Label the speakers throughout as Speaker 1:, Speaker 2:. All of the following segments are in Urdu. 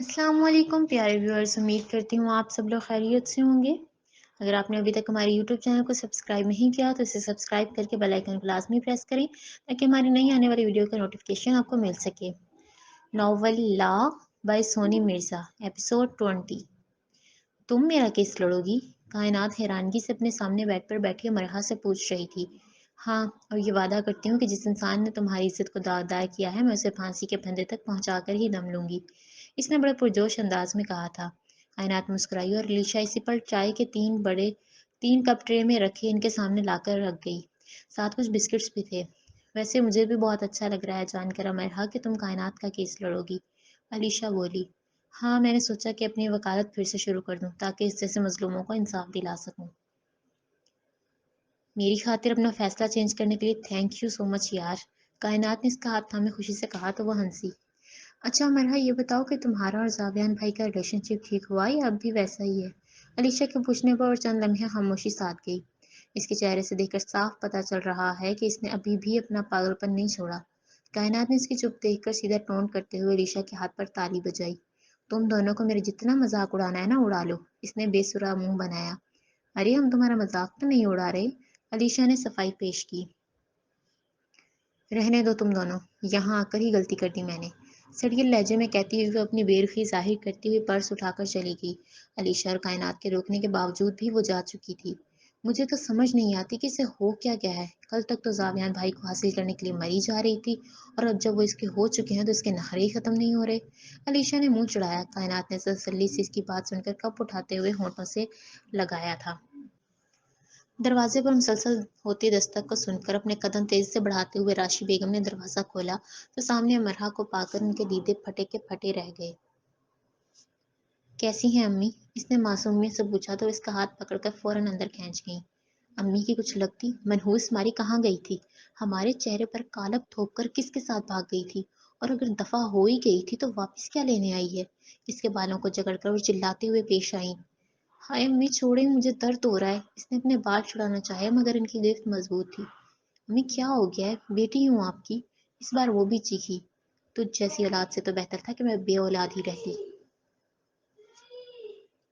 Speaker 1: السلام علیکم پیارے ویورز، امید کرتی ہوں آپ سب لوگ خیریت سے ہوں گے۔ اگر آپ نے ابھی تک ہمارے یوٹیوب چینل کو سبسکرائب نہیں کیا تو اسے سبسکرائب کر کے بیل آئیکن کو لازمی پریس کریں تاکہ ہماری نئی آنے والی ویڈیو کا نوٹیفیکیشن آپ کو مل سکے۔ ناول لا بائی سونی مرزا، ایپیسوڈ 20۔ تم میرا کیس لڑو گی؟ کائنات حیرانگی سے اپنے سامنے بیٹھ پر بیٹھی امرحا سے پوچھ رہی تھی۔ ہاں، اور یہ وعدہ کرتی ہوں کہ جس انسان نے تمہاری عزت کو داغدار کیا ہے میں اسے پھانسی کے پھندے تک پہنچا کر ہی دم لوں گی، اس نے بڑے پرجوش انداز میں کہا تھا۔ کائنات مسکرائی اور علیشا اسی پر چائے کے تین کپ ٹرے میں رکھے ان کے سامنے لا کر رکھ گئی، ساتھ کچھ بسکٹس بھی تھے۔ ویسے مجھے بھی بہت اچھا لگ رہا ہے جان کر امرحا کہ تم کائنات کا کیس لڑو گی، علیشا بولی۔ ہاں، میں نے سوچا کہ اپنی وکالت پھر سے شروع کر دوں تاکہ اس جیسے مظلوموں کو انصاف دلا سکوں۔ میری خاطر اپنا فیصلہ چینج کرنے کے لیے تھینک یو سو مچ یار، کائنات نے اس کا ہاتھ تھامے خوشی سے کہا تو وہ ہنسی۔ اچھا مرحا، یہ بتاؤ کہ تمہارا اور زاویان بھائی کا ریلیشن شپ ٹھیک ہوا یا اب بھی ویسا ہی ہے؟ علیشا کے پوچھنے پر اور چند لمحے خاموشی ساتھ گئی۔ اس کے چہرے سے دیکھ کر صاف پتہ چل رہا ہے کہ اس نے ابھی بھی اپنا پاگل پن نہیں چھوڑا۔ کائنات نے اس کی چپ دیکھ کر سیدھا ٹونٹ کرتے ہوئے علیشا کے ہاتھ پر تالی بجائی۔ تم دونوں کو میرے جتنا مذاق اڑانا ہے نا اڑا لو، اس نے بے سرا منہ بنایا۔ ارے ہم تمہارا مذاق تو نہیں اڑا رہے، علیشا نے صفائی پیش کی۔ رہنے دو تم دونوں، یہاں آ کر ہی غلطی کر دی میں نے، سڑیل لہجے میں کہتی ہوئی وہ اپنی بے رخی ظاہر کرتی ہوئی پرس اٹھا کر چلی گئی۔ علیشا اور کائنات کے روکنے کے باوجود بھی وہ جا چکی تھی۔ مجھے تو سمجھ نہیں آتی کہ اسے ہو کیا گیا ہے، کل تک تو زاویان بھائی کو حاصل کرنے کے لیے مری جا رہی تھی اور اب جب وہ اس کے ہو چکے ہیں تو اس کے نخرے ہی ختم نہیں ہو رہے۔ علیشا نے منہ چڑھایا۔ کائنات نے تسلی سے اس کی بات سن کر کپ اٹھاتے ہوئے ہونٹوں سے لگایا تھا۔ دروازے پر مسلسل ہوتی دستک کو سن کر اپنے قدم تیزی سے بڑھاتے ہوئے راشی بیگم نے دروازہ کھولا تو سامنے امرحا کو پا کر ان کے دیدے پھٹے کے پھٹے رہ گئے۔ کیسی ہیں امی؟ اس نے معصومیت سے پوچھا تو اس کا ہاتھ پکڑ کر فوراً اندر کھینچ گئی۔ امی کی کچھ لگتی منحوس ماری کہاں گئی تھی؟ ہمارے چہرے پر کالب تھوپ کر کس کے ساتھ بھاگ گئی تھی؟ اور اگر دفع ہو ہی گئی تھی تو واپس کیا لینے آئی ہے؟ اس کے بالوں کو جکڑ کر وہ چلاتے ہوئے پیش آئی۔ ہائے امی چھوڑیں، مجھے درد ہو رہا ہے، اس نے اپنے بال چھڑانا چاہے مگر ان کی گرفت مضبوط تھی۔ امی کیا ہو گیا ہے؟ بیٹی ہوں آپ کی، اس بار وہ بھی چیخی۔ تجھ جیسی اولاد سے تو بہتر تھا کہ میں بے اولاد ہی رہتی۔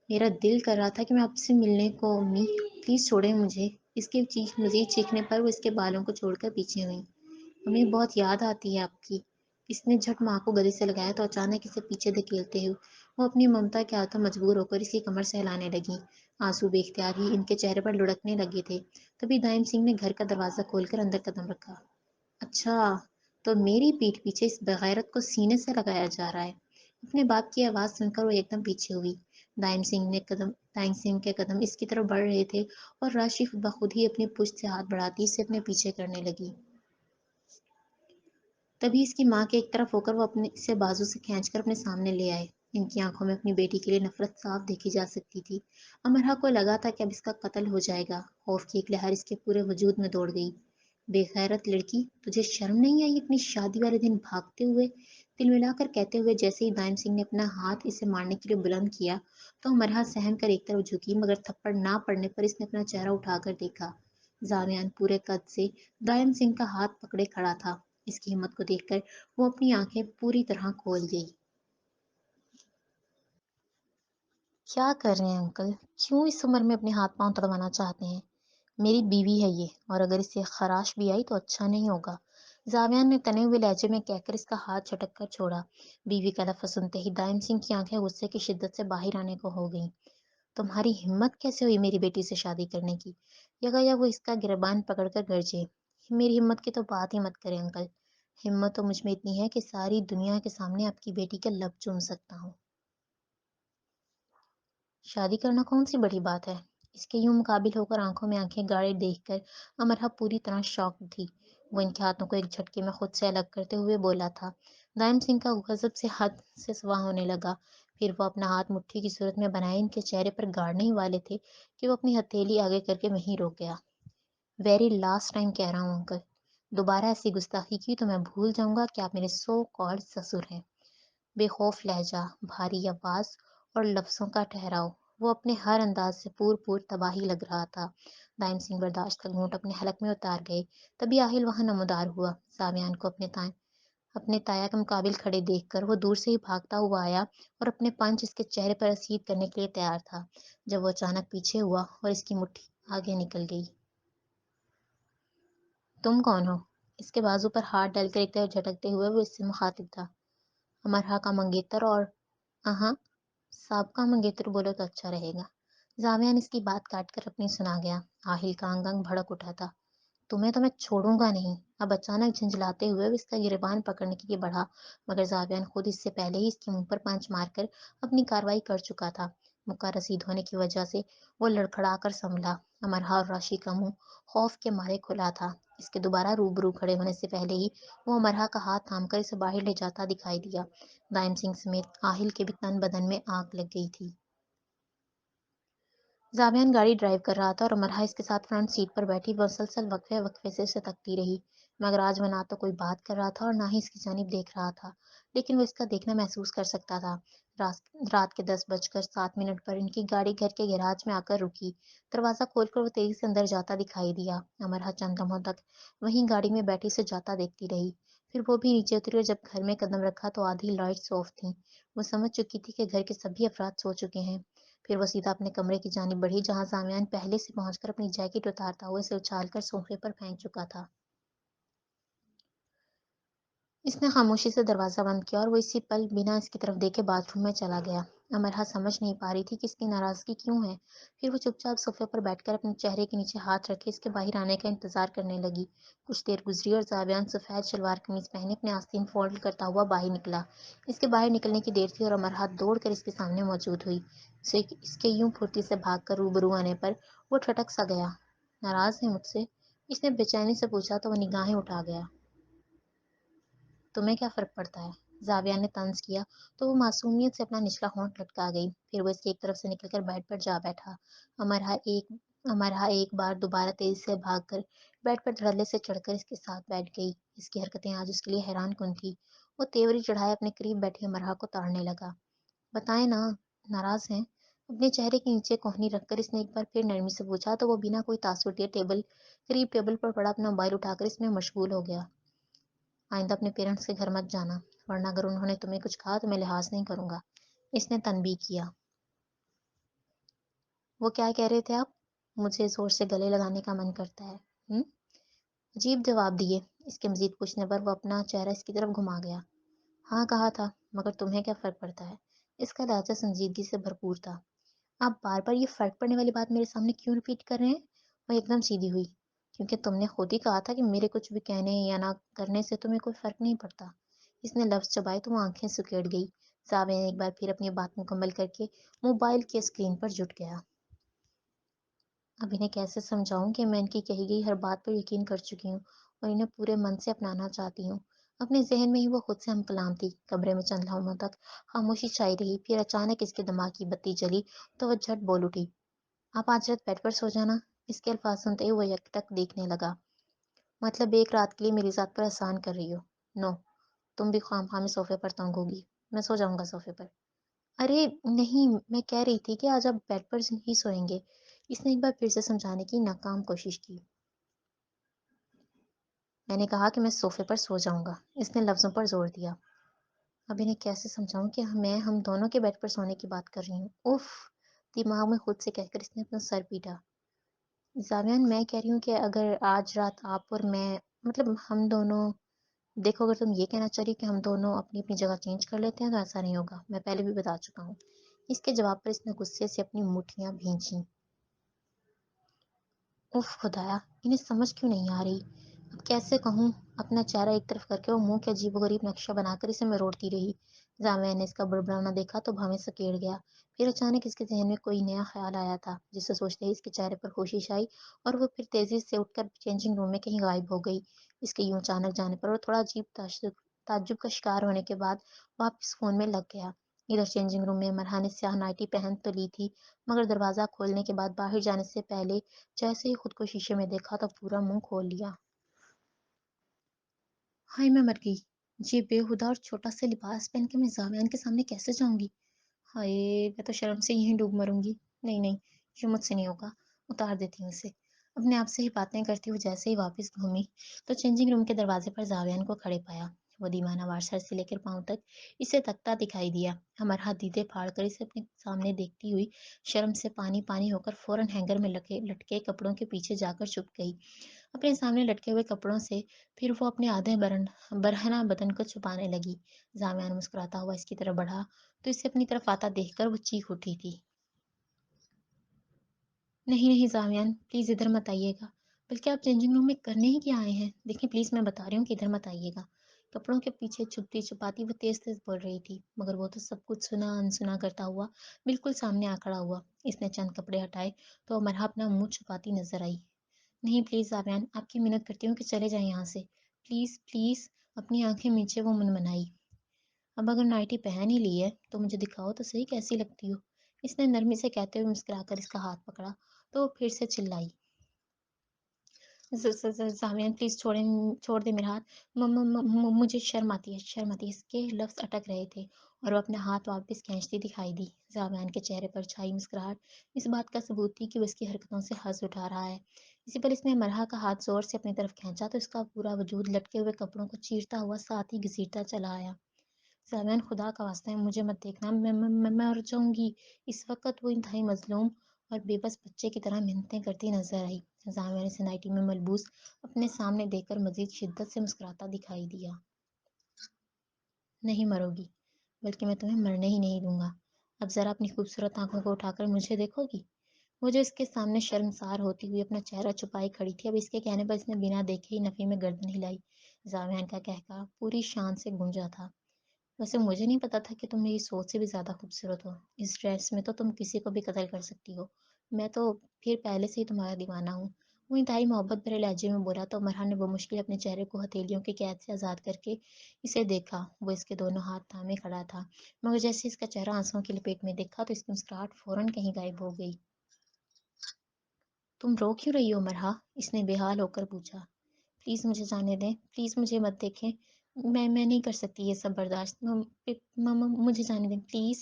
Speaker 1: میرا دل کر رہا تھا کہ میں آپ سے ملنے کو، امی پلیز چھوڑیں مجھے۔ اس کے مزید چیخنے پر وہ اس کے بالوں کو چھوڑ کر پیچھے ہوئی۔ امی بہت یاد آتی ہے آپ کی، اس نے جھٹ ماں کو گلے سے لگایا تو اچانک اسے پیچھے دھکیلتے ہوئے وہ اپنی ممتا کے ہاتھوں مجبور ہو کر اس کی کمر سے ہلانے لگی۔ آنسو بے اختیار ہی ان کے چہرے پر لڑکنے لگے تھے۔ تبھی دائم سنگھ نے گھر کا دروازہ کھول کر اندر قدم رکھا۔ اچھا، تو میری پیٹھ پیچھے اس بغیرت کو سینے سے لگایا جا رہا ہے؟ اپنے باپ کی آواز سن کر وہ ایک دم پیچھے ہوئی۔ دائم سنگھ کے قدم اس کی طرف بڑھ رہے تھے اور راشی خود بخود ہی اپنی پشت سے ہاتھ بڑھاتی اسے اپنے پیچھے کرنے لگی۔ تبھی اس کی ماں کے ایک طرف ہو کر وہ اپنے سے بازو سے کھینچ کر اپنے سامنے لے آئے۔ ان کی آنکھوں میں اپنی بیٹی کے لیے نفرت صاف دیکھی جا سکتی تھی۔ امرحا کو لگا تھا کہ اب اس کا قتل ہو جائے گا۔ خوف کی ایک لہر اس کے پورے وجود میں دوڑ گئی۔ بے غیرت لڑکی، تجھے شرم نہیں آئی اپنی شادی والے دن بھاگتے ہوئے؟ دل ملا کر کہتے ہوئے جیسے ہی دائم سنگھ نے اپنا ہاتھ اسے مارنے کے لیے بلند کیا تو امرحا سہم کر ایک طرف جھکی مگر تھپڑ نہ پڑنے پر اس نے اپنا چہرہ اٹھا کر دیکھا۔ زاویان پورے قد سے دائم سنگھ کا ہاتھ پکڑے کھڑا تھا۔ اس کی ہمت کو دیکھ کر وہ اپنی آنکھیں پوری طرح کھول گئی۔ کیا کر رہے ہیں انکل؟ کیوں اس عمر میں اپنے ہاتھ پاؤں تڑوانا چاہتے ہیں؟ میری بیوی ہے یہ، اور اگر اسے خراش بھی آئی تو اچھا نہیں ہوگا، زاویان نے تنے ہوئے لہجے میں کہہ کر اس کا ہاتھ جھٹک کر چھوڑا۔ بیوی کا لفظ سنتے ہی دائم سنگھ کی آنکھیں غصے کی شدت سے باہر آنے کو ہو گئیں۔ تمہاری ہمت کیسے ہوئی میری بیٹی سے شادی کرنے کی؟ یا وہ اس کا گریبان پکڑ کر گرجے۔ میری ہمت کی تو بات ہی مت کریں انکل، ہمت تو مجھ میں اتنی ہے کہ ساری دنیا کے سامنے آپ کی بیٹی کے لب چوم سکتا ہوں۔ شادی کرنا کون سی بڑی بات ہے؟ اس کے یوں مقابل ہو کر آنکھوں میں آنکھیں گاڑے دیکھ کر امرحا پوری طرح شاک تھی۔ وہ ان کے ہاتھوں کو ایک جھٹکے میں خود سے الگ کرتے ہوئے بولا تھا۔ دائم سنگھ کا غضب سے حد سے سوا ہونے لگا۔ پھر وہ اپنا ہاتھ مٹھی کی صورت میں بنائے ان کے چہرے پر گاڑنے ہی والے تھے کہ وہ اپنی ہتھیلی آگے کر کے وہیں رک گیا۔ ویری لاسٹ ٹائم کہہ رہا ہوں انکل، دوبارہ ایسی گستاخی کی تو میں بھول جاؤں گا کہ آپ میرے سو کالڈ سسر ہیں۔ بے خوف لہجہ، بھاری آواز اور لفظوں کا ٹھہراؤ، وہ اپنے ہر انداز سے پور تباہی لگ رہا تھا۔ دائم سنگھ برداشت کا گھونٹ اپنے حلق میں اتار گئے۔ تبھی آہل وہاں نمودار ہوا۔ زاویان کو اپنے اپنے تایا کے مقابل کھڑے دیکھ کر وہ دور سے ہی بھاگتا ہوا آیا اور اپنے پنچ اس کے چہرے پر رسید کرنے کے لیے تیار تھا، جب وہ اچانک پیچھے ہوا اور اس کی مٹھی آگے نکل گئی۔ تم کون ہو؟ اس کے بازو پر ہاتھ ڈال کر ایک طرف جھٹکتے ہوئے وہ اس سے مخاطب تھا۔ امرہا کا منگیتر اور ہاں، سابقہ منگیتر بولو تو اچھا رہے گا۔ زاویہ نے اس کی بات کاٹ کر اپنی سنا گیا۔ آہل کا انگ انگ بھڑک اٹھا تھا۔ تمہیں تو میں چھوڑوں گا نہیں۔ اب اچانک جھنجھلاتے ہوئے وہ اس کا گریبان پکڑنے کے لیے بڑھا، مگر زاویہ خود اس سے پہلے ہی اس کے منہ پر پنچ مار کر اپنی کارروائی کر چکا تھا۔ مکہ رسید ہونے کی وجہ سے وہ لڑکھڑا کر سنبھلا۔ امرہا اور راشی کا منہ خوف کے مارے کھلا تھا۔ اس کے دوبارہ روبرو کھڑے ہونے سے پہلے ہی وہ امرہا کا ہاتھ تھام کر اسے باہر لے جاتا دکھائی دیا۔ دائم سنگھ سمیت آہل کے بھی تن بدن میں آگ لگ گئی تھی۔ زاویان گاڑی ڈرائیو کر رہا تھا اور امرہا اس کے ساتھ فرنٹ سیٹ پر بیٹھی مسلسل وقفے وقفے سے اسے تکتی رہی، مگر آج وہ نہ تو کوئی بات کر رہا تھا اور نہ ہی اس کی جانب دیکھ رہا تھا، لیکن وہ اس کا دیکھنا محسوس کر سکتا تھا۔ رات کے 10:07 پر ان کی گاڑی گھر کے گیراج میں آ کر رکی۔ دروازہ کھول کر وہ تیزی سے اندر جاتا دکھائی دیا۔ امرہا چند لمحوں تک وہیں گاڑی میں بیٹھی اسے جاتا دیکھتی رہی، پھر وہ بھی نیچے اتری اور جب گھر میں قدم رکھا تو آدھی لائٹس آف تھیں۔ وہ سمجھ چکی تھی کہ گھر کے سبھی افراد سو چکے ہیں۔ پھر وہ سیدھا اپنے کمرے کی جانب بڑھی، جہاں زاویان پہلے سے پہنچ کر اپنی جیکٹ اتارتا ہوا اسے اچھال کر صوفے پر پھینک چکا تھا۔ اس نے خاموشی سے دروازہ بند کیا اور وہ اسی پل بنا اس کی طرف دیکھے باتھ روم میں چلا گیا۔ امرہا سمجھ نہیں پا رہی تھی کہ اس کی ناراضگی کیوں ہے۔ پھر وہ چپ چاپ صوفے پر بیٹھ کر اپنے چہرے کے نیچے ہاتھ رکھے اس کے باہر آنے کا انتظار کرنے لگی۔ کچھ دیر گزری اور زاویان سفید شلوار قمیض پہنے اپنے آستین فولڈ کرتا ہوا باہر نکلا۔ اس کے باہر نکلنے کی دیر تھی اور امرہا دوڑ کر اس کے سامنے موجود ہوئی۔ اس کے یوں پھرتی سے بھاگ کر روبرو آنے پر وہ ٹھٹک سا گیا۔ ناراض ہے مجھ سے؟ اس نے بے چینی سے پوچھا تو وہ نگاہیں اٹھا گیا۔ تمہیں کیا فرق پڑتا ہے؟ زاویہ نے طنز کیا تو وہ معصومیت سے اپنا نچلا ہونٹ لٹکا گئی، پھر وہ اس کی ایک طرف سے نکل کر بیڈ پر جا بیٹھا۔ امرہا ایک بار دوبارہ تیزی سے بھاگ کر بیڈ پر دھڑلے سے چڑھ کر اس کے ساتھ بیٹھ گئی۔ اس کی حرکتیں آج اس کے لیے حیران کن تھی۔ وہ تیوری چڑھائے اپنے قریب بیٹھی امرہا کو تاڑنے لگا۔ بتائیں نا، ناراض ہیں؟ اپنے چہرے کے نیچے کوہنی رکھ کر اس نے ایک بار پھر نرمی سے پوچھا تو وہ بنا کوئی تاثر دیے قریب ٹیبل پر پڑا اپنا موبائل اٹھا کر اس میں مشغول ہو گیا۔ آئندہ اپنے پیرنٹس کے گھر مت جانا، ورنہ اگر انہوں نے تمہیں کچھ کہا تو میں لحاظ نہیں کروں گا، اس نے تنبیہ کیا۔ وہ کیا کہہ رہے تھے آپ؟ مجھے زور سے گلے لگانے کا من کرتا ہے۔ عجیب جواب دیے۔ اس کے مزید پوچھنے پر وہ اپنا چہرہ اس کی طرف گھما گیا۔ ہاں کہا تھا، مگر تمہیں کیا فرق پڑتا ہے؟ اس کا لہجہ سنجیدگی سے بھرپور تھا۔ آپ بار بار یہ فرق پڑنے والی بات میرے سامنے کیوں ریپیٹ کر رہے ہیں؟ وہ ایک دم سیدھی ہوئی۔ کیونکہ تم نے خود ہی کہا تھا کہ میرے کچھ بھی کہنے یا نہ کرنے سے تمہیں کوئی فرق نہیں پڑتا۔ اس نے لفظ چبائے تو وہ آنکھیں سکیڑ گئی۔ زاویہ نے ایک بار پھر اپنی بات مکمل کر کے موبائل کے اسکرین پر جٹ گیا۔ اب انہیں کیسے سمجھاؤں کہ میں ان کی کہی گئی ہر بات پر یقین کر چکی ہوں اور انہیں پورے من سے اپنانا چاہتی ہوں۔ اپنے ذہن میں ہی وہ خود سے ہم کلام تھی۔ کمرے میں چند لمحوں تک خاموشی چھائی رہی، پھر اچانک اس کے دماغ کی بتی جلی تو وہ جھٹ بول اٹھی۔ آپ آج رات بیڈ پر سو جانا۔ اس کے الفاظ سنتے ہی وہ یکٹک دیکھنے لگا۔ مطلب ایک رات کے لیے میری ذات پر احسان کر رہی ہو؟ نو، تم بھی خواہ صوفے پر تنگ ہوگی۔ میں سو جاؤں گا صوفے پر۔ ارے نہیں، میں کہہ رہی تھی کہ آج آپ بیڈ پر ہی سوئیں گے۔ اس نے ایک بار پھر سے سمجھانے کی ناکام کوشش کی۔ میں نے کہا کہ میں صوفے پر سو جاؤں گا، اس نے لفظوں پر زور دیا۔ اب انہیں کیسے سمجھاؤں کہ ہم دونوں کے بیڈ پر سونے کی بات کر رہی ہوں؟ اف، دماغ میں خود سے کہہ کر اس نے اپنا سر پیٹا۔ زاویان، میں کہہ رہی ہوں کہ اگر آج رات آپ اور میں، مطلب ہم دونوں، دیکھو اگر تم یہ کہنا چاہ رہی کہ ہم دونوں اپنی اپنی جگہ چینج کر لیتے ہیں تو ایسا نہیں ہوگا، میں پہلے بھی بتا چکا ہوں۔ اس کے جواب پر اس نے غصے سے اپنی مٹھیاں بھینچیں۔ اف خدایا، انہیں سمجھ کیوں نہیں آ رہی؟ اب کیسے کہوں؟ اپنا چہرہ ایک طرف کر کے وہ منہ کے عجیب و غریب نقشہ بنا کر اسے مروڑتی رہی۔ زاویہ نے اس کا بڑبڑانا دیکھا تو بھویں سکیڑ گیا۔ پھر اچانک اس کے ذہن میں کوئی نیا خیال آیا تھا، جسے سوچتے ہی اس کے چہرے پر خوشش آئی اور وہ پھر تیزی سے اٹھ کر چینجنگ روم میں کہیں غائب ہو گئی۔ اس کے یوں اچانک جانے پر وہ تھوڑا عجیب تعجب کا شکار ہونے کے بعد واپس فون میں لگ گیا۔ ادھر چینجنگ روم میں امرہا نے سیاہ نائٹی پہن تو لی تھی، مگر دروازہ کھولنے کے بعد باہر جانے سے پہلے جیسے ہی خود کو شیشے میں دیکھا تو پورا منہ کھول لیا۔ ہائے میں مر گئی، یہ بےہودہ اور چھوٹا سا لباس پہن کے میں زاویان کے سامنے کیسے جاؤں گی؟ ہائے، میں تو شرم سے یہیں ڈوب مروں گی۔ نہیں نہیں، یہ مجھ سے نہیں ہوگا، اتار دیتی ہوں اسے۔ اپنے آپ سے ہی باتیں کرتی ہوئی جیسے ہی واپس گھومی تو چینجنگ روم کے دروازے پر زاویان کو کھڑے پایا۔ وہ دیوانہ وار سر سے لے کر پاؤں تک اسے تکتا دکھائی دیا۔ امرا دیدے پھاڑ کر اسے اپنے سامنے دیکھتی ہوئی شرم سے پانی پانی ہو کر فوراً ہینگر میں لٹکے کپڑوں کے پیچھے جا کر چھپ گئی۔ اپنے سامنے لٹکے ہوئے کپڑوں سے پھر وہ اپنے آدھے برہنہ بدن کو چھپانے لگی۔ زامیان مسکراتا ہوا اس کی طرف بڑھا تو اسے اپنی طرف آتا دیکھ کر وہ چیخ اٹھی تھی۔ نہیں نہیں زامیان، پلیز ادھر مت آئیے گا، بلکہ آپ چینجنگ روم میں کرنے ہی کیا آئے ہیں؟ دیکھیں پلیز، میں بتا رہی ہوں کہ ادھر مت آئیے گا۔ کپڑوں کے پیچھے چھپتی چھپاتی وہ تیز تیز بول رہی تھی، مگر وہ تو سب کچھ سنا انسنا کرتا ہوا بالکل سامنے آ کھڑا ہوا۔ اس نے چند کپڑے ہٹائے تو امرا اپنا منہ چھپاتی نظر آئی۔ نہیں پلیز زامیان، آپ کی منت کرتی ہوں کہ چلے جائیں یہاں سے، پلیز پلیز۔ اپنی آنکھیں میچے وہ منمنائی۔ اب اگر نائٹی پہن ہی لی ہے تو مجھے دکھاؤ تو صحیح کیسی لگتی ہو۔ اس نے نرمی سے کہتے ہوئے مسکرا کر اس کا ہاتھ پکڑا تو وہ پھر سے چلائی۔ زامیان پلیز چھوڑ دے میرا ہاتھ، مجھے شرم آتی ہے، شرم آتی ہے۔ اس کے لفظ اٹک رہے تھے اور وہ اپنا ہاتھ واپس کھینچتی دکھائی دی۔ زامیان کے چہرے پر چھائی مسکراہٹ اس بات کا ثبوت تھی کہ وہ اس کی حرکتوں سے حظ اٹھا رہا ہے۔ اسی پر اس نے مرحا کا ہاتھ زور سے اپنی طرف کھینچا تو اس کا پورا وجود لٹکے ہوئے کپڑوں کو چیرتا ہوا ساتھ ہی گھسیٹتا چلا آیا۔ زامیان خدا کا واسطہ ہے مجھے مت دیکھنا، میں مر جاؤں گی۔ اس وقت وہ انتہائی مظلوم اور بے بس بچے کی طرح منتیں کرتی نظر آئی۔ زامیان اسے نائٹی میں ملبوس اپنے سامنے دیکھ کر مزید شدت سے مسکراتا دکھائی دیا۔ نہیں مرو گی، بلکہ میں تمہیں مرنے ہی نہیں دوں گا۔ اب ذرا اپنی خوبصورت آنکھوں کو اٹھا کر مجھے دیکھو گی؟ وہ جو اس کے سامنے شرمسار ہوتی ہوئی اپنا چہرہ چھپائی کھڑی تھی، اب اس کے کہنے پر اس نے بنا دیکھے ہی نفی میں گردن ہلائی۔ زامیان کا کہکہا پوری شان سے گونجا تھا۔ ویسے مجھے نہیں پتا تھا کہ تم میری سوچ سے بھی زیادہ خوبصورت ہو۔ اس ڈریس میں تو تم کسی کو بھی قتل کر سکتی ہو۔ میں تو پھر پہلے سے ہی تمہارا دیوانہ ہوں۔ وہ انتہائی محبت بھرے لہجے میں بولا تو مرحا نے بمشکل اپنے چہرے کو ہتھیلیوں کی قید سے آزاد کر کے اسے دیکھا۔ وہ اس کے دونوں ہاتھ تھامے کھڑا تھا، مگر جیسے اس کا چہرہ آنسوؤں کی لپیٹ میں دیکھا تو اس کی مسکراہٹ فوراً کہیں غائب ہو گئی۔ تم رو کیوں رہی ہو مرحا؟ اس نے بے حال ہو کر پوچھا۔ پلیز مجھے جانے دیں، پلیز مجھے مت دیکھیں، میں نہیں کر سکتی یہ سب برداشت، مجھے جانے دیں پلیز۔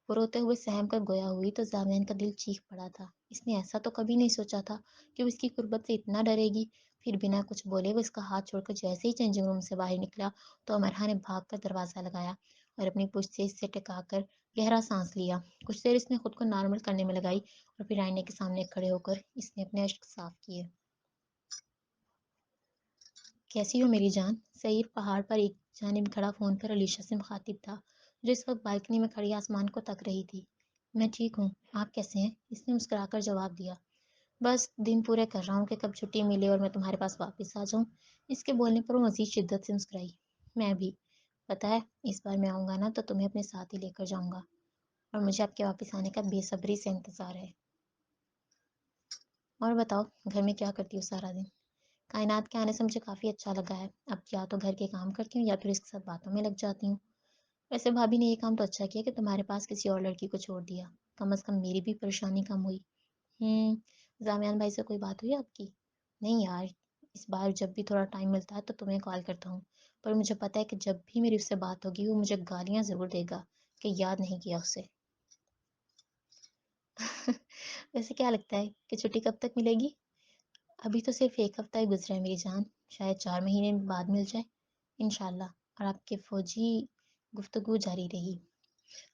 Speaker 1: وہ روتے ہوئے سہم کر گویا ہوئی تو زامیان کا دل چیخ پڑا تھا۔ اس نے ایسا تو کبھی نہیں سوچا تھا کہ وہ اس کی قربت سے اتنا ڈرے گی۔ پھر بنا کچھ بولے وہ اس کا ہاتھ چھوڑ کر جیسے ہی چینجنگ روم سے باہر نکلا تو امرا نے بھاگ کر دروازہ لگایا اور اپنی پشت سے اس سے ٹکا کر گہرا سانس لیا۔ کچھ دیر اس نے خود کو نارمل کرنے میں لگائی اور پھر آئینے کے سامنے کھڑے ہو کر اس نے اپنے اشک صاف کیے۔ کیسی ہو میری جان؟ سعید پہاڑ پر ایک جانب کھڑا فون پر علیشا سے مخاطب تھا، جو اس وقت بالکنی میں کھڑی آسمان کو تک رہی تھی۔ میں ٹھیک ہوں، آپ کیسے ہیں؟ اس نے مسکرا کر جواب دیا۔ بس دن پورے کر رہا ہوں کہ کب چھٹی ملے اور میں تمہارے پاس واپس آ جاؤں۔ اس کے بولنے پر وہ مزید شدت سے مسکرائی۔ میں بھی، پتہ ہے اس بار میں آؤں گا نا تو تمہیں اپنے ساتھ ہی لے کر جاؤں گا، اور مجھے آپ کے واپس آنے کا بے صبری سے انتظار ہے۔ اور بتاؤ، گھر میں کیا کرتی ہو سارا دن؟ کائنات کے آنے سے مجھے کافی اچھا لگا ہے۔ اب یا تو گھر کے کام کرتی ہوں یا پھر اس کے ساتھ باتوں میں لگ جاتی ہوں۔ ویسے بھابھی نے یہ کام تو اچھا کیا کہ تمہارے پاس کسی اور لڑکی کو چھوڑ دیا، کم از کم میری بھی پریشانی کم ہوئی۔ زامیان بھائی سے کوئی بات ہوئی آپ کی؟ نہیں یار، اس بار جب بھی تھوڑا ٹائم ملتا ہے تو تمہیں کال کرتا ہوں، پر مجھے پتا ہے کہ جب بھی میری اس سے بات ہوگی وہ مجھے گالیاں ضرور دے گا کہ یاد نہیں کیا اسے۔ ویسے کیا لگتا ہے کہ چھٹی کب تک ملے گی؟ ابھی تو صرف ایک ہفتہ ہی گزرا ہے میری جان، شاید 4 مہینے بعد مل جائے انشاءاللہ۔ اور آپ کے فوجی گفتگو جاری رہی۔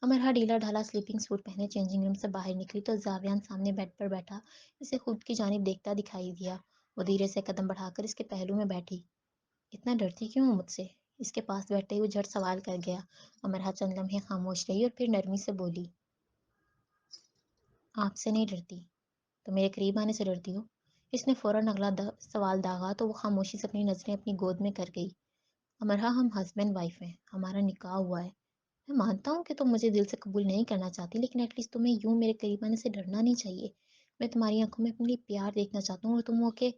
Speaker 1: امرا ڈھیلا ڈھالا سلیپنگ سوٹ پہنے چینجنگ روم سے باہر نکلی تو زاویان سامنے بیڈ پر بیٹھا اسے خود کی جانب دیکھتا دکھائی دیا۔ وہ دھیرے سے قدم بڑھا کر اس کے پہلو میں بیٹھی۔ اتنا ڈرتی کیوں ہو مجھ سے؟ اس کے پاس بیٹھتے ہوئے جھٹ سوال کر گیا۔ امرا چند لمحے خاموش رہی اور پھر نرمی سے بولی، آپ سے نہیں ڈرتی تو میرے قریب آنے سے ڈرتی ہو؟ اس نے فوراً اگلا سوال داغا تو وہ خاموشی سے اپنی نظریں اپنی گود میں کر گئی۔ امرا ہم ہسبینڈ وائف ہیں، ہمارا نکاح ہوا ہے۔ میں مانتا ہوں کہ تم مجھے دل سے قبول نہیں کرنا چاہتی، لیکن ایٹ لیسٹ تمہیں یوں میرے قریب آنے سے ڈرنا نہیں چاہیے۔ میں تمہاری آنکھوں میں اپنے لیے پیار دیکھنا چاہتا ہوں اور تم ہو کے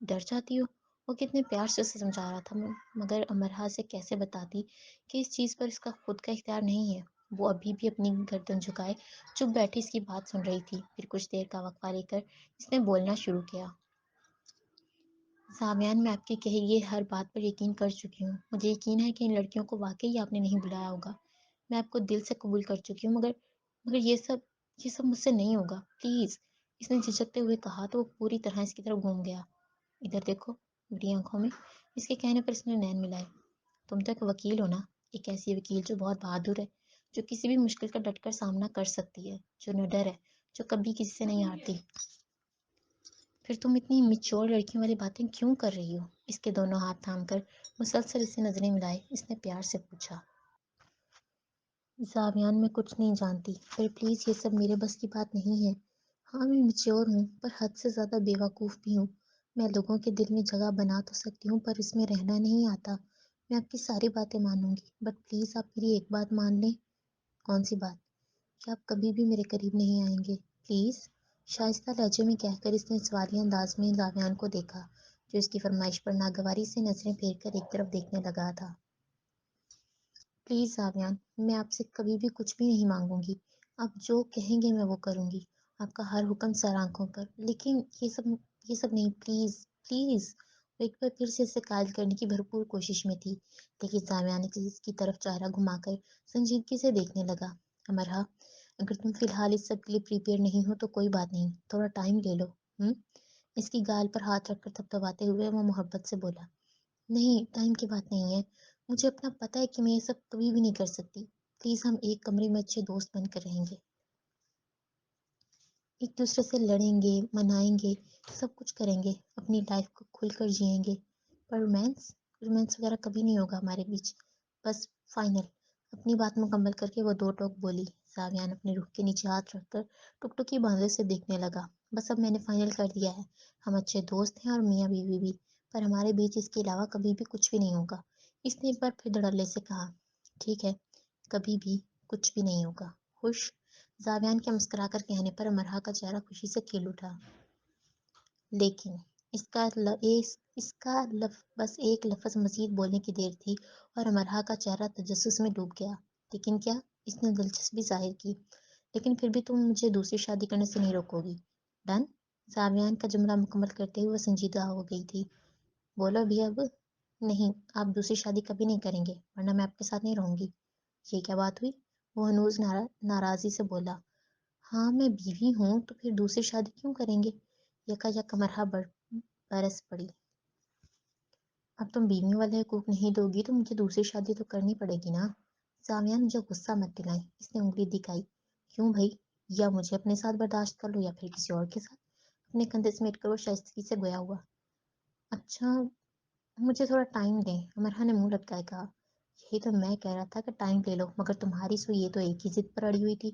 Speaker 1: ڈر جاتی ہو۔ وہ کتنے پیار سے اسے سمجھا رہا تھا، مگر امرا سے کیسے بتاتی کہ اس چیز پر اس کا خود کا اختیار نہیں ہے۔ وہ ابھی بھی اپنی گردن جھکائے چپ بیٹھی اس کی بات سن رہی تھی۔ پھر کچھ دیر کا وقفہ لے کر اس نے بولنا شروع کیا۔ زامیان، میں آپ کی کہی یہ ہر بات پر یقین کر چکی ہوں۔ مجھے یقین ہے کہ ان لڑکیوں کو واقعی آپ نے نہیں بلایا ہوگا۔ میں آپ کو دل سے قبول کر چکی ہوں، مگر یہ سب مجھ سے نہیں ہوگا، پلیز۔ اس نے جھجکتے ہوئے کہا تو وہ پوری طرح اس کی طرف گھوم گیا۔ ادھر دیکھو میری آنکھوں میں۔ اس کے کہنے پر اس نے نین ملائے۔ تم تو ایک وکیل ہو نا، ایک ایسی وکیل جو بہت بہادر ہے، جو کسی بھی مشکل کا ڈٹ کر سامنا کر سکتی ہے، جو نڈر ہے، جو کبھی کسی سے نہیں ہارتی۔ پھر تم اتنی میچور لڑکیوں والی باتیں کیوں کر رہی ہو؟ اس کے دونوں ہاتھ تھام کر مسلسل اسے نظریں ملائے اس نے پیار سے پوچھا۔ زاویان میں کچھ نہیں جانتی، پر پلیز یہ سب میرے بس کی بات نہیں ہے۔ ہاں میں میچور ہوں، پر حد سے زیادہ بیوقوف بھی ہوں۔ میں لوگوں کے دل میں جگہ بنا تو سکتی ہوں، پر اس میں رہنا نہیں آتا۔ میں آپ کی ساری باتیں مانوں گی، بٹ پلیز آپ میری ایک بات مان لیں۔ کون سی بات؟ کہ آپ کبھی بھی میرے قریب نہیں آئیں گے، پلیز؟ شائستہ لہجے میں کہہ کر اس نے سوالیہ انداز میں زاویان کو دیکھا، جو اس کی فرمائش پر ناگواری سے نظریں پھیر کر ایک طرف دیکھنے لگا تھا۔ پلیز زاویان، میں آپ سے کبھی بھی کچھ بھی نہیں مانگوں گی۔ آپ جو کہیں گے میں وہ کروں گی، آپ کا ہر حکم سر آنکھوں پر۔ لیکن یہ سب نہیں، پلیز پلیز۔ وہ ایک بار پھر سے اسے قائل کرنے کی بھرپور کوشش میں تھی، لیکن زاویان اس کی طرف چہرہ گھما کر سنجیدگی سے دیکھنے لگا۔ امرا، اگر تم فی الحال اس سب کے لیے پریپیئر نہیں ہو تو کوئی بات نہیں، تھوڑا ٹائم لے لو۔ اس کی گال پر ہاتھ رکھ کر تھپتھپاتے ہوئے وہ محبت سے بولا۔ نہیں، ٹائم کی بات نہیں ہے، مجھے اپنا پتہ ہے کہ میں یہ سب کبھی بھی نہیں کر سکتی۔ پلیز ہم ایک کمرے میں اچھے دوست بن کر رہیں گے، ایک دوسرے سے لڑیں گے، منائیں گے، سب کچھ کریں گے، اپنی لائف کو کھل کر جئیں گے۔ پر رومانس وغیرہ کبھی نہیں ہوگا ہمارے بیچ، بس فائنل۔ اپنی بات مکمل کر کے وہ دو ٹوک بولی۔ زاویان اپنے رخ کے نیچے ہاتھ رکھ کر ٹکٹکی باندھے سے دیکھنے لگا۔ بس اب میں نے فائنل کر دیا ہے، ہم اچھے دوست ہیں اور میاں بیوی بھی، پر ہمارے بیچ اس کے علاوہ کبھی بھی کچھ بھی نہیں ہوگا۔ اس نے ایک بار پھر دھڑلے سے کہا۔ ٹھیک ہے، کبھی بھی کچھ بھی نہیں ہوگا۔ خوش؟ زاویان کے مسکرا کر کہنے پر امرا کا چہرہ خوشی سے کھل اٹھا۔ لیکن بس ایک لفظ مزید بولنے کی دیر تھی اور امرا کا چہرہ تجسس میں ڈوب گیا۔ لیکن کیا؟ اس نے دلچسپی ظاہر کی۔ لیکن پھر بھی تم مجھے دوسری شادی کرنے سے نہیں روکو گی، ڈن؟ زاویان کا جملہ مکمل کرتے ہوئے سنجیدہ ہو گئی تھی۔ بولو بھی اب۔ نہیں، آپ دوسری شادی کبھی نہیں کریں گے، ورنہ میں آپ کے ساتھ نہیں رہوں گی۔ یہ کیا بات ہوئی؟ وہ ہنوز ناراضی سے بولا۔ ہاں میں بیوی ہوں تو پھر دوسری شادی کیوں کریں گے؟ یکا مرحبا برس پڑی۔ اب تم بیوی والے حقوق نہیں دو گی تو مجھے دوسری شادی تو کرنی پڑے گی نا۔ زاویان، مجھے غصہ مت دلائیں، اس نے انگلی دکھائی۔ کیوں بھائی؟ یا مجھے اپنے ساتھ برداشت کر لو یا پھر کسی اور کے ساتھ۔ اپنے کندھے سمیٹ کر وہ شائستگی سے گویا ہوا۔ اچھا، مجھے تھوڑا ٹائم دیں، امرا نے منہ لٹکائے کہا۔ یہی تو میں کہہ رہا تھا کہ ٹائم لے لو، مگر تمہاری سوئی یہ تو ایک ہی ضد پر اڑی ہوئی تھی۔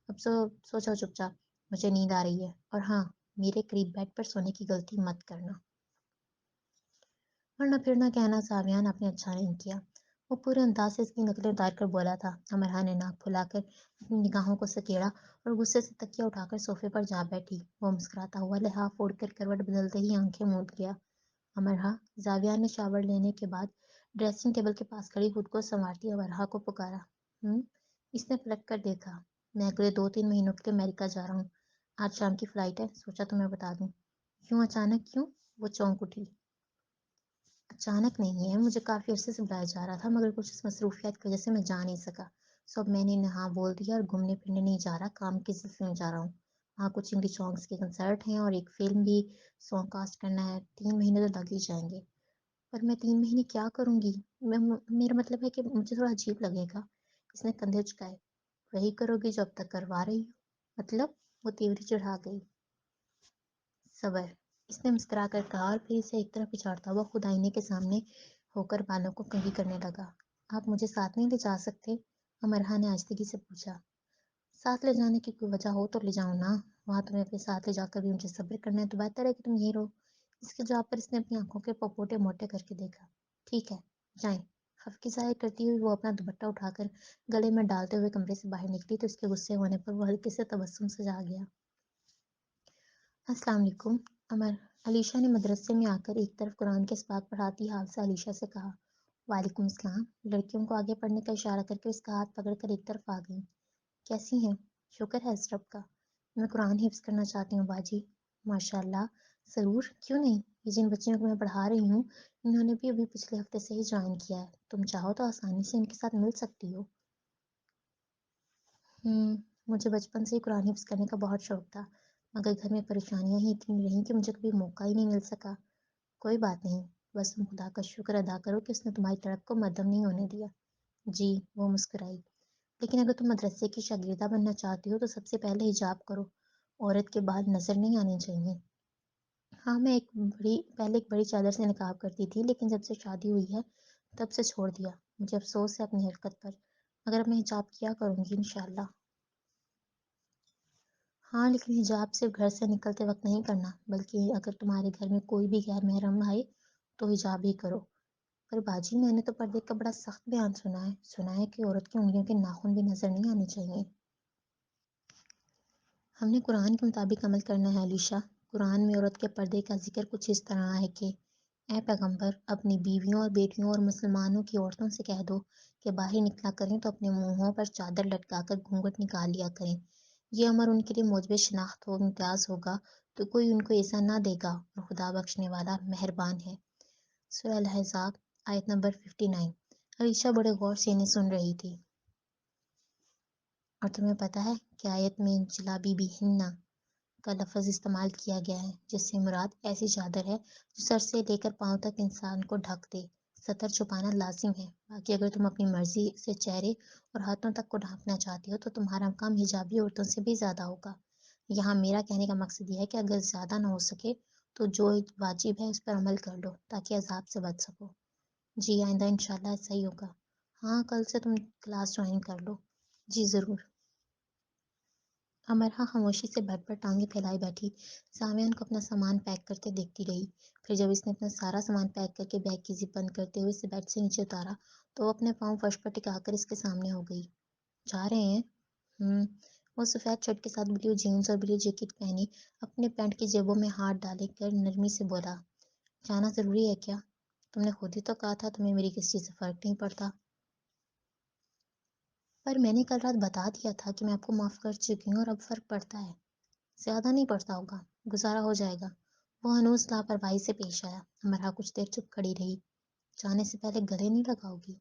Speaker 1: اب سو جاؤ چپ چاپ، مجھے نیند آ رہی ہے، اور ہاں، میرے قریب بیڈ پر سونے کی غلطی مت کرنا۔ ورنہ پھر نہ کہنا زاویان آپ نے اچھا نہیں کیا۔ وہ پورے انداز سے اس کی نقلیں اتار کر بولا تھا۔ امرا نے ناک پھلا کر اپنی نگاہوں کو سکیڑا اور غصے سے تکیہ اٹھا کر صوفے پر جا بیٹھی۔ وہ مسکراتا ہوا لحاف اوڑھ کر کروٹ بدلتے ہی آنکھیں موند گیا۔ امرا، زاویان نے شاور لینے کے بعد ڈریسنگ ٹیبل کے پاس کھڑی خود کو سنوارتی امرا کو پکارا۔ اس نے پلٹ کر دیکھا۔ میں اگلے 2-3 مہینوں کے لیے امریکہ جا رہا ہوں، آج شام کی فلائٹ ہے، سوچا تمہیں بتا دوں۔ کیوں اچانک کیوں؟ وہ چونک اٹھی۔ اچانک نہیں ہے، مجھے کافی عرصے سے بلایا جا رہا تھا، مگر کچھ مصروفیات کی وجہ سے میں جا نہیں سکا۔ سو اب میں نے ہاں بول دیا اور گھومنے پھرنے نہیں جا رہا، کام کے سلسلے میں جا رہا ہوں۔ وہاں کچھ انگلش سانگس کے کنسرٹ ہیں اور ایک فلم بھی سانگ کاسٹ کرنا ہے، 3 مہینے تو لگ ہی جائیں گے۔ پر میں 3 مہینے کیا کروں گی؟ میرا مطلب ہے کہ مجھے تھوڑا عجیب لگے گا۔ اس نے کندھے جھکائے۔ وہی کرو گی جو اب تک کروا رہی ہو۔ مطلب؟ وہ تیوری چڑھا گئی۔ صبر، اس نے مسکرا کر کہا اور پھر اسے ایک طرف پچھاڑتا ہوا خود آئینے کے سامنے ہو کر بالوں کو کنگھی کرنے لگا۔ آپ مجھے ساتھ نہیں لے جا سکتے؟ امرا نے آہستگی سے پوچھا۔ ساتھ لے جانے کی کوئی وجہ ہو تو لے جاؤں نا، وہاں تمہیں اپنے ساتھ لے جا کر بھی مجھے صبر کرنا ہے تو بہتر ہے کہ تم یہیں رہو۔ اس کے جواب پر اس نے اپنی آنکھوں کے پپوٹے موٹے کر کے دیکھا۔ ٹھیک ہے، جائیں۔ خفگی ظاہر کرتی ہوئی وہ اپنا دوپٹہ اٹھا کر گلے میں ڈالتے ہوئے کمرے سے باہر نکلی تو اس کے غصے ہونے پر وہ ہلکے سے تبسم سے جا گیا۔ السلام علیکم۔ علیشا نے مدرسے میں آ کر ایک طرف قرآن کے اسباق پڑھاتی حال سے علیشا سے کہا۔ وعلیکم السلام۔ لڑکیوں کو آگے پڑھنے کا اشارہ کر کے اس کا ہاتھ پکڑ کر ایک طرف آ گئی۔ کیسی ہیں؟ شکر ہے اس رب کا، میں قرآن حفظ کرنا چاہتی ہوں باجی۔ ماشاء اللہ، ضرور، کیوں نہیں؟ یہ جن بچیوں کو میں پڑھا رہی ہوں انہوں نے بھی ابھی پچھلے ہفتے سے ہی جوائن کیا ہے، تم چاہو تو آسانی سے ان کے ساتھ مل سکتی ہو۔ مجھے بچپن سے ہی قرآن حفظ کرنے کا بہت شوق تھا، مگر گھر میں پریشانیاں ہی اتنی رہیں کہ مجھے کبھی موقع ہی نہیں مل سکا۔ کوئی بات نہیں، بس تم خدا کا شکر ادا کرو کہ اس نے تمہاری طرف کو مدھم نہیں ہونے دیا۔ جی، وہ مسکرائی۔ لیکن اگر تم مدرسے کی شاگردہ بننا چاہتی ہو تو سب سے پہلے حجاب کرو، عورت کے بعد نظر نہیں آنی چاہیے۔ ہاں، میں پہلے ایک بڑی چادر سے نقاب کرتی تھی، لیکن جب سے شادی ہوئی ہے تب سے چھوڑ دیا۔ مجھے افسوس ہے اپنی حرکت پر، مگر اب میں حجاب کیا کروں گی انشاءاللہ۔ ہاں، لیکن حجاب صرف گھر سے نکلتے وقت نہیں کرنا، بلکہ اگر تمہارے گھر میں کوئی بھی غیر محرم آئے تو حجاب ہی کرو۔ پر باجی، میں نے تو پردے کا بڑا سخت بیان سنا ہے کہ عورت کی انگلیوں کے ناخن بھی نظر نہیں آنے چاہیے۔ ہم نے قرآن کے مطابق عمل کرنا ہے علیشا۔ قرآن میں عورت کے پردے کا ذکر کچھ اس طرح ہے کہ اے پیغمبر، اپنی بیویوں اور بیٹیوں اور مسلمانوں کی عورتوں سے کہہ دو کہ باہر نکلا کریں تو اپنے منہوں پر چادر لٹکا کر گھونگھٹ نکال لیا کریں۔ یہ امر ان کے لیے موجب شناخت و امتیاز ہوگا تو کوئی ان کو ایسا نہ دے گا، اور خدا بخشنے والا مہربان ہے۔ سورہ الاحزاب آیت نمبر 59۔ علیشا بڑے غور سے انہیں سن رہی تھی۔ اور تمہیں پتہ ہے کہ آیت میں جلابی بھی ہننا کا لفظ استعمال کیا گیا ہے، جس سے مراد ایسی چادر ہے جو سر سے لے کر پاؤں تک انسان کو ڈھک دے۔ سطر چھپانا لازم ہے، باقی اگر تم اپنی مرضی سے چہرے اور ہاتھوں تک کو ڈھانپنا چاہتی ہو تو تمہارا کام حجابی عورتوں سے بھی زیادہ ہوگا۔ یہاں میرا کہنے کا مقصد یہ ہے کہ اگر زیادہ نہ ہو سکے تو جو واجب ہے اس پر عمل کر لو تاکہ عذاب سے بچ سکو۔ جی، آئندہ انشاءاللہ ایسا ہی ہوگا۔ ہاں، کل سے تم کلاس جوائن کر لو۔ جی ضرور۔ امرہ خاموشی سے بیڈ پر ٹانگیں پھیلائے بیٹھی سامیان کو اپنا سامان پیک کرتے دیکھتی رہی۔ پھر جب اس نے اپنا سارا سامان پیک کر کے بیگ کی زپ بند کرتے ہوئے اسے بیڈ سے نیچے اتارا تو وہ اپنے پاؤں فرش پر ٹکا کر اس کے سامنے ہو گئی۔ جا رہے ہیں؟ وہ سفید شرٹ کے ساتھ بلیو جینز اور بلیو جیکٹ پہنی اپنے پینٹ کی جیبوں میں ہاتھ ڈالے کر نرمی سے بولا، جانا ضروری ہے کیا؟ تم نے خود ہی تو کہا تھا تمہیں میری کسی چیز سے فرق نہیں پڑتا۔ پر میں نے کل رات بتا دیا تھا کہ میں آپ کو معاف کر چکی ہوں اور اب فرق پڑتا ہے۔ زیادہ نہیں پڑتا ہوگا، گزارا ہو جائے گا۔ وہ ہنوز لاپرواہی سے پیش آیا۔ امرہ کچھ دیر چپ کھڑی رہی۔ جانے سے پہلے گلے نہیں لگاؤ گی؟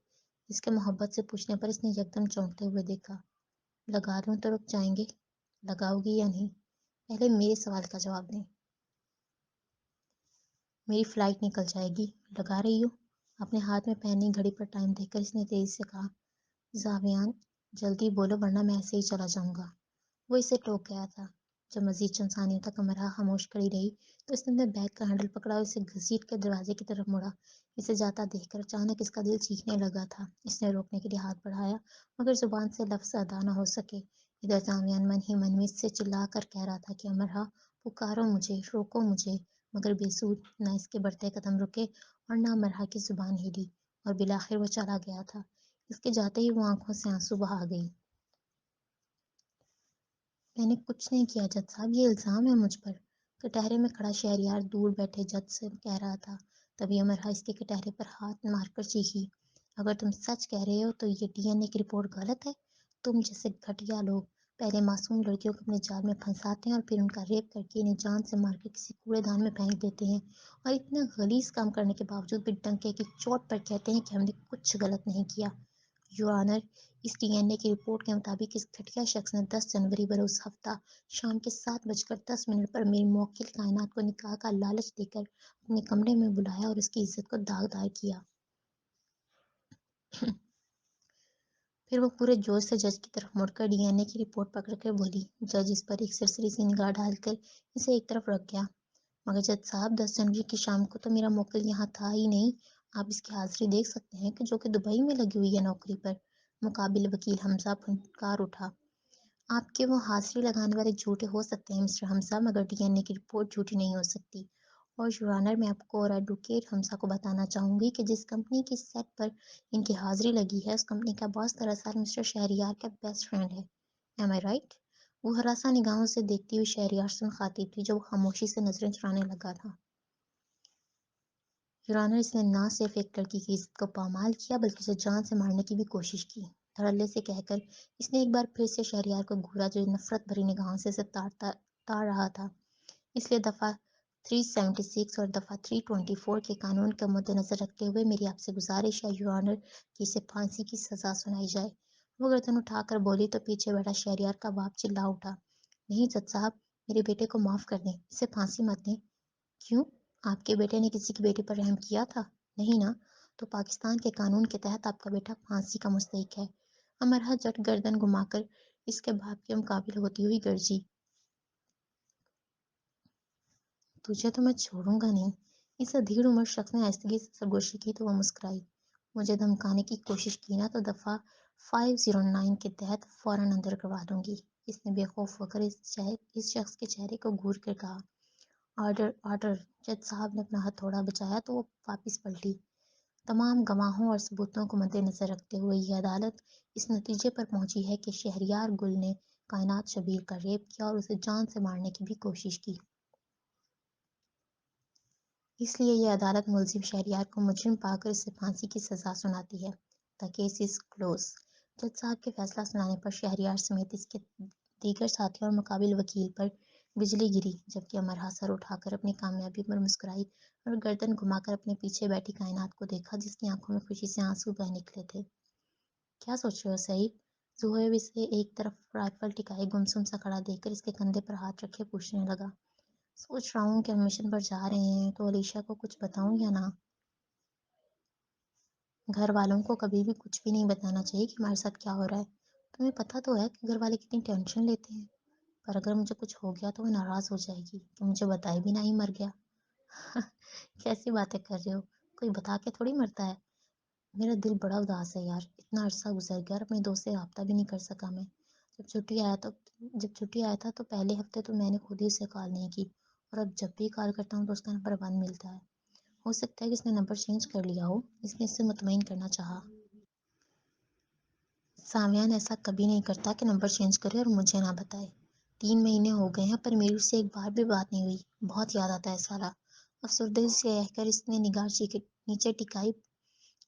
Speaker 1: اس کے محبت سے پوچھنے پر اس نے یکدم چونکتے ہوئے دیکھا۔ لگا دوں تو رک جائیں گے، لگاؤ گی یا نہیں؟ پہلے میرے سوال کا جواب دیں۔ میری فلائٹ نکل جائے گی، لگا رہی ہو؟ اپنے ہاتھ میں پہنی گھڑی پر ٹائم دیکھ کر اس نے تیزی سے کہا، زاویان جلدی بولو ورنہ میں ایسے ہی چلا جاؤں گا۔ وہ اسے ٹوک گیا تھا۔ جب مزید چند ثانیوں تک امرہ خاموش کھڑی رہی تو اس نے اپنے بیگ کا ہینڈل پکڑا اور اسے گھسیٹ کر دروازے کی طرف مڑا۔ اسے جاتا دیکھ کر اچانک اس کا دل چیخنے لگا تھا۔ اس نے روکنے کے لیے ہاتھ بڑھایا مگر زبان سے لفظ ادا نہ ہو سکے۔ ادھر زاویان من ہی من میں اس سے چلا کر کہہ رہا تھا کہ امرہ پکارو مجھے، روکو مجھے، مگر بے سود، نہ اس کے بڑھتے قدم رکے اور نہ امرہ کی زبان ہلی، اور بالآخر وہ چلا گیا تھا۔ اس کے جاتے ہی وہ آنکھوں سے آنسو بہا گئی۔ میں نے کچھ نہیں کیا جج صاحب، یہ الزام ہے مجھ پر، کٹہرے میں کھڑا شہریار دور بیٹھے جج سے کہہ رہا تھا۔ تبھی امرہ اس کے کٹہرے پر ہاتھ مار کر چیخی، اگر تم سچ کہہ رہے ہو تو یہ ڈی این اے کی رپورٹ غلط ہے۔ تم جیسے گھٹیا لوگ پہلے معصوم لڑکیوں کو اپنے جال میں پھنساتے ہیں اور پھر ان کا ریپ کر کے انہیں جان سے مار کے کسی کوڑے دان میں پھینک دیتے ہیں، اور اتنا غلیظ کام کرنے کے باوجود بھی ڈنکے کی چوٹ پر کہتے ہیں کہ ہم نے کچھ غلط نہیں کیا۔ یور آنر، اس ڈی این اے کی رپورٹ کے مطابق اس گھٹیا شخص نے 10 جنوری بروز ہفتہ شام کے 7:10 پر میری موکل کائنات کو نکاح کا لالچ دے کر اپنے کمرے میں بلایا اور اس کی عزت کو داغدار کیا۔ پھر وہ پورے جوش سے جج کی طرف مڑ کر ڈی این اے کی رپورٹ پکڑ کر بولی۔ جج اس پر ایک سرسری سی نگاہ ڈال کر اسے ایک طرف رکھ گیا۔ مگر جج صاحب، 10 جنوری کی شام کو تو میرا موکل یہاں تھا ہی نہیں۔ آپ اس کی حاضری دیکھ سکتے ہیں کہ جو کہ دبئی میں لگی ہوئی ہے نوکری پر۔ مقابل وکیل حمزہ پھنکار اٹھا، آپ کے وہ حاضری لگانے والے جھوٹے ہو سکتے ہیں مسٹر حمزہ، مگر ڈی این اے کی رپورٹ جھوٹی نہیں ہو سکتی۔ اور یور آنر، میں آپ کو اور ایڈوکیٹ حمزہ کو بتانا چاہوں گی کہ جس کمپنی کی سیٹ پر ان کی حاضری لگی ہے اس کمپنی کا باس دراصل مسٹر شہریار کا بیسٹ فرینڈ ہے۔ ایم آئی رائٹ؟ وہ ہراساں نگاہوں سے دیکھتی ہوئی شہریار سے مخاطب تھی جو وہ خاموشی سے نظریں چرانے لگا تھا۔ یور آنر، اس نے نہ صرف ایک لڑکی کی عزت کو پامال کیا بلکہ اسے جان سے مارنے کی بھی کوشش کی، دھڑلے سے کہہ کر اس نے ایک بار پھر سے شہریار کو گھورا جو نفرت بھری نگاہوں سے اسے تاڑ رہا تھا۔ اس لیے دفعہ 376 اور دفعہ 324 کے قانون کا مد نظر رکھتے ہوئے میری آپ سے گزارش ہے یور آنر کہ اسے پھانسی کی سزا سنائی جائے۔ وہ گردن اٹھا کر بولی تو پیچھے بیٹھا شہریار کا باپ چلا اٹھا، نہیں جج صاحب، میرے بیٹے کو معاف کر دیں، اسے پھانسی مت دیں۔ کیوں؟ آپ کے بیٹے نے کسی کی بیٹی پر رحم کیا تھا؟ نہیں نا؟ تو پاکستان کے قانون کے تحت آپ کا بیٹا پھانسی کا مستحق ہے۔ امرہ جٹ گردن گھما کر اس کے باپ کے مقابل ہوتی ہوئی گرجی۔ تجھے تو میں چھوڑوں گا نہیں۔ اس ادھیڑ عمر شخص نے آہستگی سے سرگوشی کی تو وہ مسکرائی۔ مجھے دھمکانے کی کوشش کی نا تو دفعہ 509 کے تحت فوراً اندر کروا دوں گی۔ اس نے بے خوف ہو کر اس شخص کے چہرے کو گھور کر کہا۔ Order order. جج صاحب نے اپنا ہاتھ تھوڑا بچایا تو وہ واپس پلٹی۔ تمام گواہوں اور ثبوتوں کو مد نظر رکھتے ہوئے یہ عدالت اس نتیجے پر پہنچی ہے کہ شہریار گل نے کائنات شبیر کا ریپ کیا اور اسے جان سے مارنے کی بھی کوشش کی۔ اس لیے یہ عدالت ملزم شہریار کو مجرم پا کر اسے پھانسی کی سزا سناتی ہے۔ The case is closed۔ جج صاحب کے فیصلہ سنانے پر شہریار سمیت اس کے دیگر ساتھیوں اور مقابل وکیل پر بجلی گری، جبکہ امرہ سر اٹھا کر اپنی کامیابی پر مسکرائی اور گردن گھما کر اپنے پیچھے بیٹھی کائنات کو دیکھا جس کی آنکھوں میں خوشی سے آنسو بہہ نکلے تھے۔ کیا سوچ رہے ہو سعید؟ زہیب اسے ایک طرف رائفل ٹکائے گمسم سا کھڑا دیکھ کر اس کے کندھے پر ہاتھ رکھے پوچھنے لگا۔ سوچ رہا ہوں کہ ہم مشن پر جا رہے ہیں تو علیشا کو کچھ بتاؤں یا نہ۔ گھر والوں کو کبھی بھی کچھ بھی نہیں بتانا چاہیے کہ ہمارے ساتھ کیا ہو رہا ہے۔ تمہیں پتہ تو ہے کہ گھر والے کتنی ٹینشن لیتے ہیں، پر اگر مجھے کچھ ہو گیا تو وہ ناراض ہو جائے گی کہ مجھے بتائے بھی نہ ہی مر گیا۔ کیسی باتیں کر رہے ہو؟ کوئی بتا کے تھوڑی مرتا ہے۔ میرا دل بڑا اداس ہے یار، اتنا عرصہ گزر گیا اور اپنے دوست سے رابطہ بھی نہیں کر سکا میں۔ جب چھٹی آیا تھا تو پہلے ہفتے تو میں نے خود ہی اسے کال نہیں کی، اور اب جب بھی کال کرتا ہوں تو اس کا نمبر بند ملتا ہے۔ ہو سکتا ہے کہ اس نے نمبر چینج کر لیا ہو، اس نے اس سے مطمئن کرنا چاہا۔ سامیان ایسا کبھی نہیں کرتا کہ نمبر چینج کرے اور مجھے نہ بتائے۔ 3 مہینے ہو گئے ہیں پر میری اس سے ایک بار بھی بات نہیں ہوئی۔ بہت یاد آتا ہے سارا۔ افسردگی سے کہہ کر اس نے نگاہ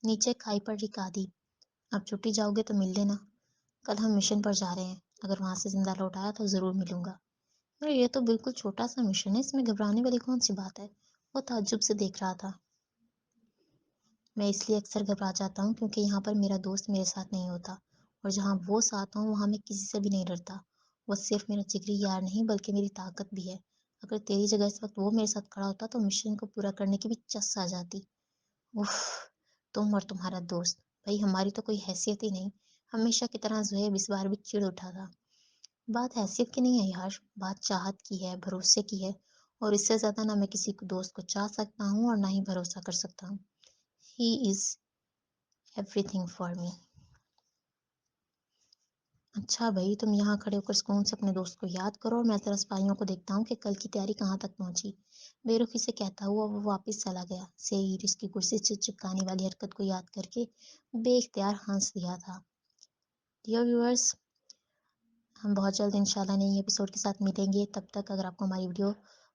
Speaker 1: نیچے کھائی پر ٹکا دی۔ اب چھٹی جاؤ گے تو مل لینا، کل ہم مشن پر جا رہے ہیں، اگر وہاں سے زندہ لوٹ آیا تو ضرور ملوں گا۔ مگر یہ تو بالکل چھوٹا سا مشن ہے، اس میں گھبرانے والی کون سی بات ہے؟ وہ تعجب سے دیکھ رہا تھا۔ میں اس لیے اکثر گھبرا جاتا ہوں کیونکہ یہاں پر میرا دوست میرے ساتھ نہیں ہوتا، اور جہاں وہ ساتھ ہوں وہاں میں کسی سے بھی نہیں ڈرتا۔ وہ صرف میرا جگری یار نہیں بلکہ میری طاقت بھی ہے۔ اگر تیری جگہ اس وقت وہ میرے ساتھ کھڑا ہوتا تو مشن کو پورا کرنے کی بھی چس آ جاتی۔ اف، تم اور تمہارا دوست، بھائی ہماری تو کوئی حیثیت ہی نہیں۔ ہمیشہ کی طرح زہیب اس بار بھی چڑ اٹھا تھا۔ بات حیثیت کی نہیں ہے یار، بات چاہت کی ہے، بھروسے کی ہے، اور اس سے زیادہ نہ میں کسی دوست کو چاہ سکتا ہوں اور نہ ہی بھروسہ کر سکتا ہوں۔ He is everything for me۔ اچھا بھائی، تم یہاں کھڑے ہو کر سکون سے اپنے دوست کو یاد کرو اور میں ذرا سپاہیوں کو دیکھتا ہوں کہ کل کی تیاری کہاں تک پہنچی۔ بے رخی سے کہتا ہوا وہ واپس چلا گیا۔ سعید اس کی کرسی سے چپکانے والی حرکت کو یاد کر کے بے اختیار ہنس دیا تھا۔ ڈیئر ویورز، ہم بہت جلد انشاءاللہ نئی ایپیسوڈ کے ساتھ ملیں گے۔ تب تک اگر آپ کو ہماری ویڈیو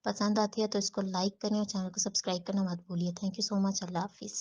Speaker 1: پسند آتی ہے تو اس کو لائک کریں اور چینل کو سبسکرائب کرنا مت بھولیے۔ تھینک یو سو مچ۔ اللہ حافظ۔